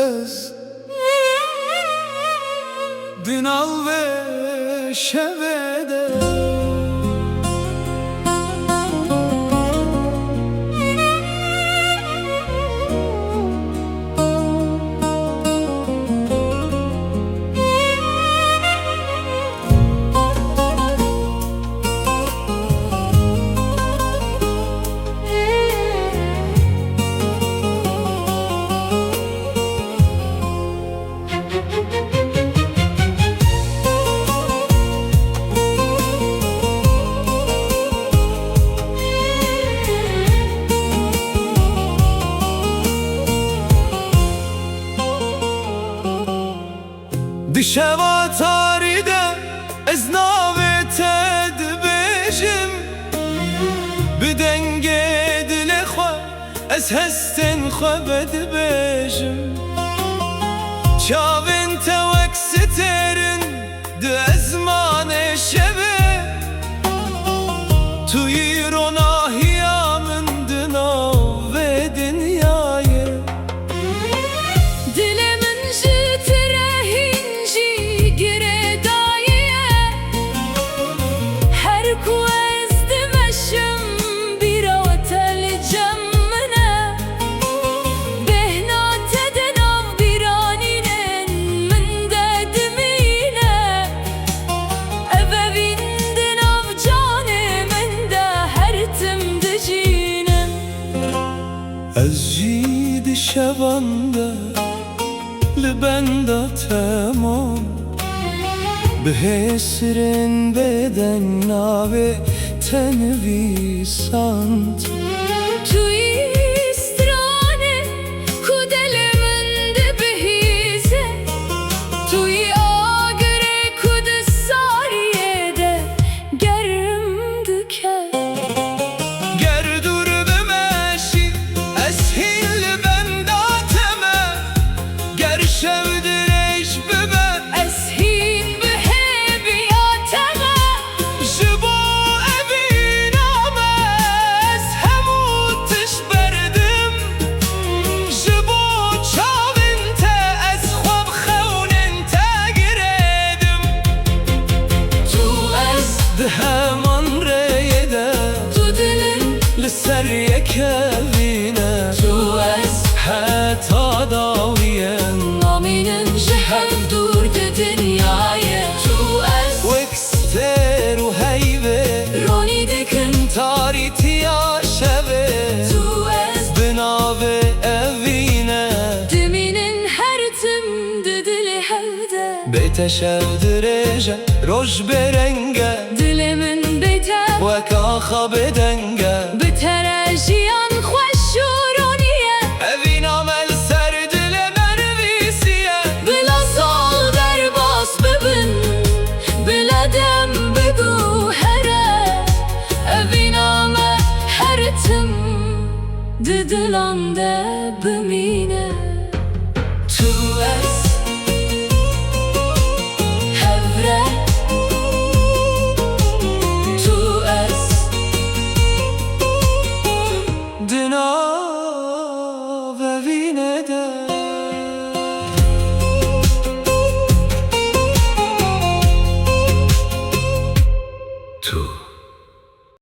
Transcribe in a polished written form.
ez Dinal ve şevede Dişeva taride ez naveted bejim Bi denge dile xwe ez hestin xwe bedibêjim Çavên te wek sitêrin di ezmanê şevê Tu yî ronahiya min di nav vê dinyayê Ez jî dişevan de li benda temam Bi hêsirên bêden navê te nivîsand Tu yî stranê ku dilê min dibihîze Tu yî agirê ku di sariyê de germ dike Heman reyde Tu dilin li ser yekevîne Tu ez heta dawiyen Namînin ji hev dûr di dinyayê Tu ez Wek stêr û heyvê ronî dikin tarîtiya şevê Tu ez Bi navê evîne Dimînin her tim di dilê hevde Bê te şev dirêje roj bêrenge Dilê min bête Wek axa bêdenge Bi te re jiyan xweş û ronîye Evîna me li ser dilê me nivîsiye Bila sal derbas bibin Bila dem bigû here Evîna me her tim di dilan de bimîne Tu ez hevre Tu ez Di nav evîne de Tu